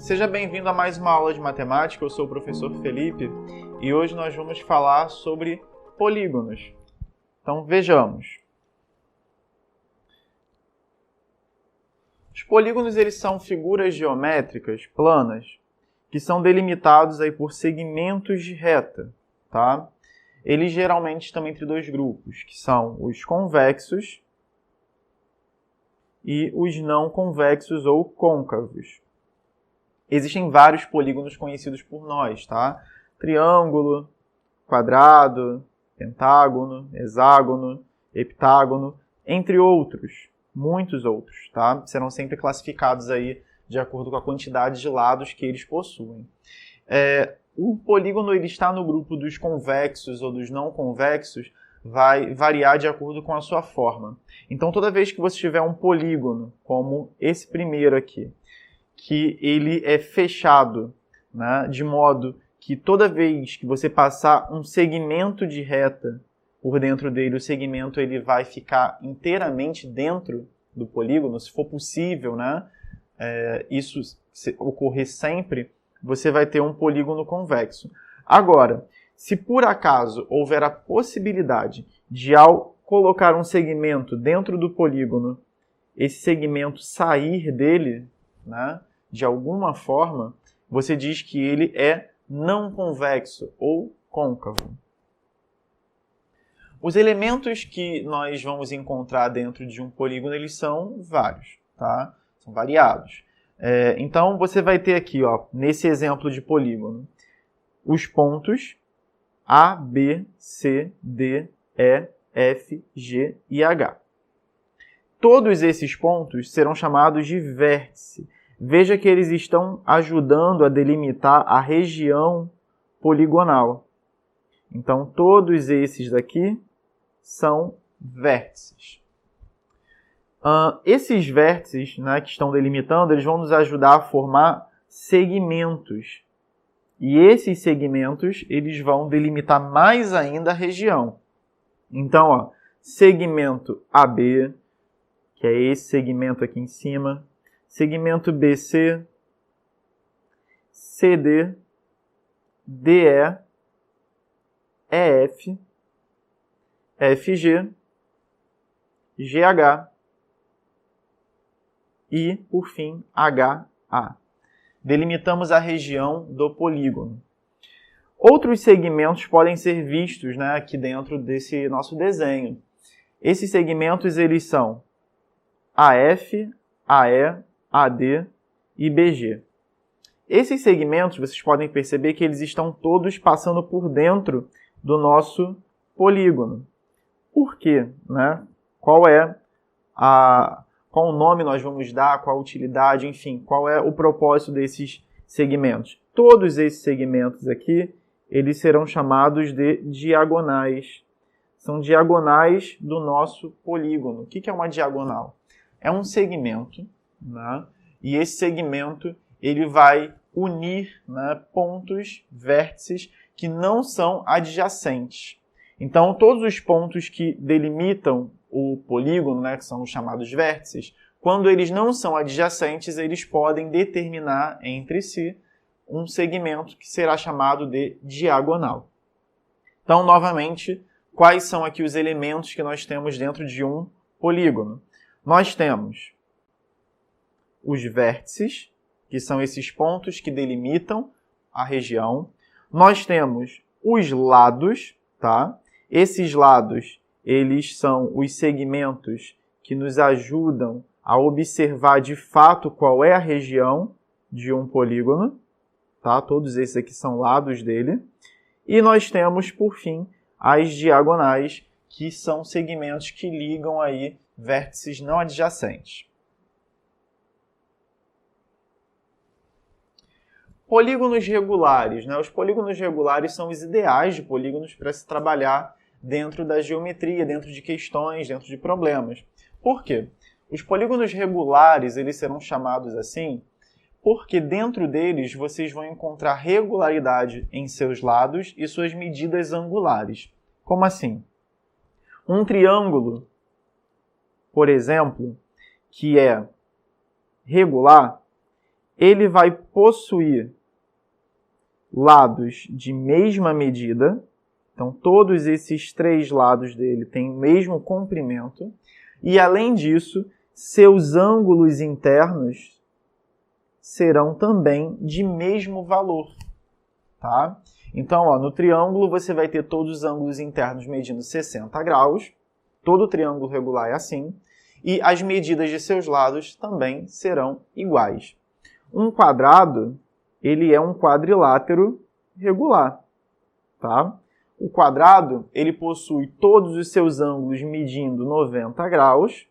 Seja bem-vindo a mais uma aula de matemática. Eu sou o professor Felipe e hoje nós vamos falar sobre polígonos. Então vejamos. Os polígonos eles são figuras geométricas planas que são delimitados aí por segmentos de reta, tá? Eles geralmente estão entre dois grupos, que são os convexos e os não convexos ou côncavos. Existem vários polígonos conhecidos por nós, tá? Triângulo, quadrado, pentágono, hexágono, heptágono, entre outros, muitos outros, tá? Serão sempre classificados aí de acordo com a quantidade de lados que eles possuem. O polígono ele está no grupo dos convexos ou dos não convexos, vai variar de acordo com a sua forma. Então, toda vez que você tiver um polígono, como esse primeiro aqui, que ele é fechado, né, de modo que toda vez que você passar um segmento de reta por dentro dele, o segmento ele vai ficar inteiramente dentro do polígono, se for possível, né, isso ocorrer sempre, você vai ter um polígono convexo. Agora, se por acaso houver a possibilidade de, ao colocar um segmento dentro do polígono, esse segmento sair dele, né, de alguma forma, você diz que ele é não convexo ou côncavo. Os elementos que nós vamos encontrar dentro de um polígono, eles são vários, tá? São variados. Então, você vai ter aqui, ó, nesse exemplo de polígono, os pontos A, B, C, D, E, F, G e H. Todos esses pontos serão chamados de vértice. Veja que eles estão ajudando a delimitar a região poligonal. Então, todos esses daqui são vértices. Esses vértices, né, que estão delimitando, eles vão nos ajudar a formar segmentos. E esses segmentos, eles vão delimitar mais ainda a região. Então, ó, segmento AB, que é esse segmento aqui em cima, segmento BC, CD, DE, EF, FG, GH e, por fim, HA. Delimitamos a região do polígono. Outros segmentos podem ser vistos, né, aqui dentro desse nosso desenho. Esses segmentos eles são AF, AE, AD e BG. Esses segmentos, vocês podem perceber que eles estão todos passando por dentro do nosso polígono. Por quê? Né? Qual o nome nós vamos dar, qual a utilidade, enfim, qual é o propósito desses segmentos? Todos esses segmentos aqui, eles serão chamados de diagonais. São diagonais do nosso polígono. O que é uma diagonal? É um segmento, né? E esse segmento ele vai unir, né, pontos, vértices que não são adjacentes. Então, todos os pontos que delimitam o polígono, né, que são os chamados vértices, quando eles não são adjacentes, eles podem determinar entre si um segmento que será chamado de diagonal. Então, novamente, quais são aqui os elementos que nós temos dentro de um polígono? Nós temos os vértices, que são esses pontos que delimitam a região. Nós temos os lados, tá? Esses lados, eles são os segmentos que nos ajudam a observar de fato qual é a região de um polígono, tá? Todos esses aqui são lados dele. E nós temos, por fim, as diagonais, que são segmentos que ligam aí vértices não adjacentes. Polígonos regulares, né? Os polígonos regulares são os ideais de polígonos para se trabalhar dentro da geometria, dentro de questões, dentro de problemas. Por quê? Os polígonos regulares eles serão chamados assim porque dentro deles vocês vão encontrar regularidade em seus lados e suas medidas angulares. Como assim? Um triângulo, por exemplo, que é regular, ele vai possuir lados de mesma medida. Então, todos esses 3 lados dele têm o mesmo comprimento. E, além disso, seus ângulos internos serão também de mesmo valor. Tá? Então, ó, no triângulo, você vai ter todos os ângulos internos medindo 60 graus. Todo triângulo regular é assim. E as medidas de seus lados também serão iguais. Um quadrado, ele é um quadrilátero regular. Tá? O quadrado, ele possui todos os seus ângulos medindo 90 graus.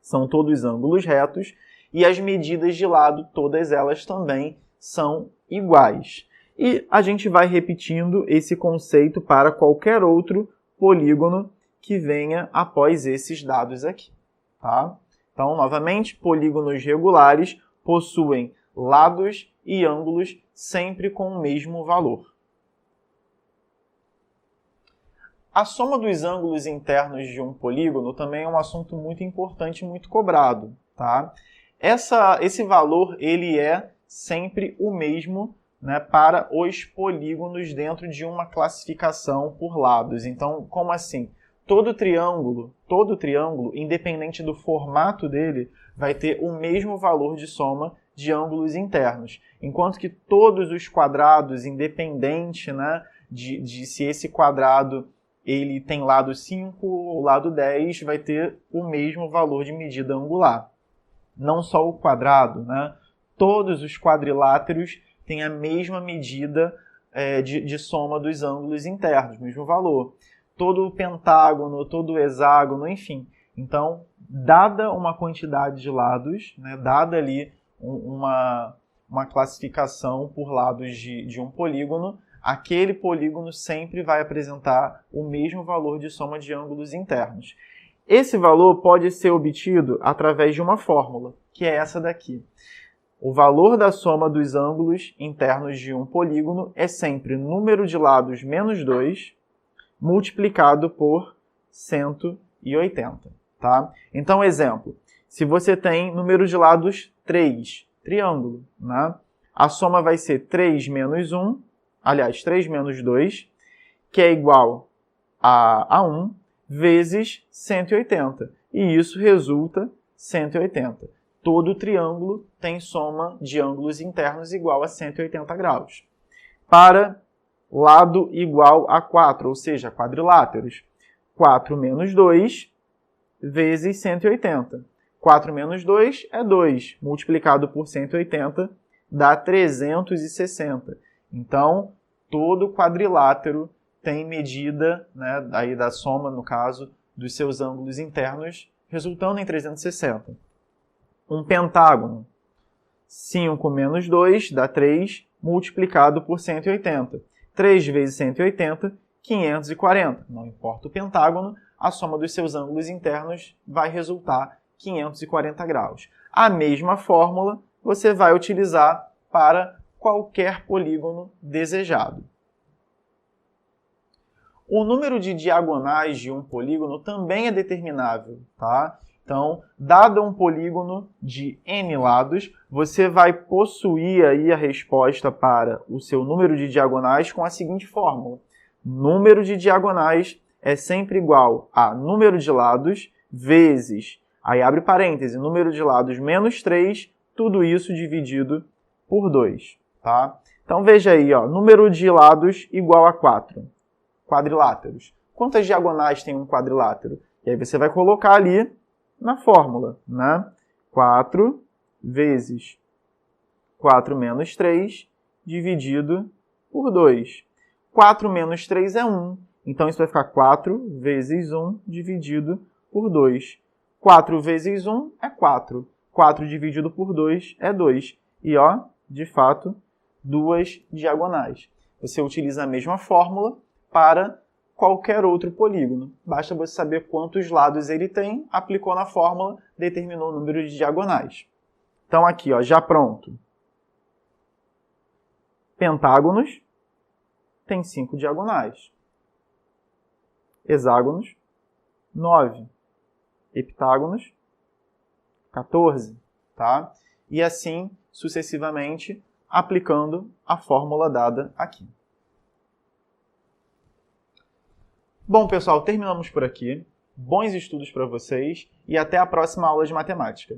São todos ângulos retos. E as medidas de lado, todas elas também são iguais. E a gente vai repetindo esse conceito para qualquer outro polígono que venha após esses dados aqui. Tá? Então, novamente, polígonos regulares possuem lados e ângulos sempre com o mesmo valor. A soma dos ângulos internos de um polígono também é um assunto muito importante e muito cobrado. Tá? Esse valor ele é sempre o mesmo, né, para os polígonos dentro de uma classificação por lados. Então, como assim? Todo triângulo, independente do formato dele, vai ter o mesmo valor de soma de ângulos internos. Enquanto que todos os quadrados, independente, né, de se esse quadrado ele tem lado 5 ou lado 10, vai ter o mesmo valor de medida angular. Não só o quadrado, né? Todos os quadriláteros têm a mesma medida de soma dos ângulos internos, mesmo valor. Todo o pentágono, todo o hexágono, enfim. Então, dada uma quantidade de lados, né, dada ali uma classificação por lados de um polígono, aquele polígono sempre vai apresentar o mesmo valor de soma de ângulos internos. Esse valor pode ser obtido através de uma fórmula, que é essa daqui. O valor da soma dos ângulos internos de um polígono é sempre número de lados menos 2 multiplicado por 180. Tá? Então, exemplo, se você tem número de lados 3, triângulo, né? A soma vai ser 3 menos 1, aliás, 3 menos 2, que é igual a 1, vezes 180. E isso resulta 180. Todo triângulo tem soma de ângulos internos igual a 180 graus. Para lado igual a 4, ou seja, quadriláteros, 4 menos 2 vezes 180. 4 menos 2 é 2, multiplicado por 180 dá 360. Então, todo quadrilátero tem medida, né, aí da soma, no caso, dos seus ângulos internos, resultando em 360. Um pentágono, 5 menos 2 dá 3, multiplicado por 180. 3 vezes 180, 540. Não importa o pentágono, a soma dos seus ângulos internos vai resultar 540 graus. A mesma fórmula você vai utilizar para qualquer polígono desejado. O número de diagonais de um polígono também é determinável, tá? Então, dado um polígono de n lados, você vai possuir aí a resposta para o seu número de diagonais com a seguinte fórmula. Número de diagonais é sempre igual a número de lados vezes, aí abre parêntese, número de lados menos 3, tudo isso dividido por 2. Tá? Então, veja aí, ó, número de lados igual a 4. Quadriláteros. Quantas diagonais tem um quadrilátero? E aí você vai colocar ali na fórmula, né? 4 vezes 4 menos 3 dividido por 2. 4 menos 3 é 1. Então, isso vai ficar 4 vezes 1 dividido por 2. 4 vezes 1 é 4. 4 dividido por 2 é 2. E, ó, de fato, 2 diagonais. Você utiliza a mesma fórmula para qualquer outro polígono. Basta você saber quantos lados ele tem, aplicou na fórmula, determinou o número de diagonais. Então, aqui, ó, já pronto. Pentágonos tem 5 diagonais. Hexágonos, 9. Heptágonos, 14. Tá? E assim sucessivamente, aplicando a fórmula dada aqui. Bom, pessoal, terminamos por aqui. Bons estudos para vocês e até a próxima aula de matemática.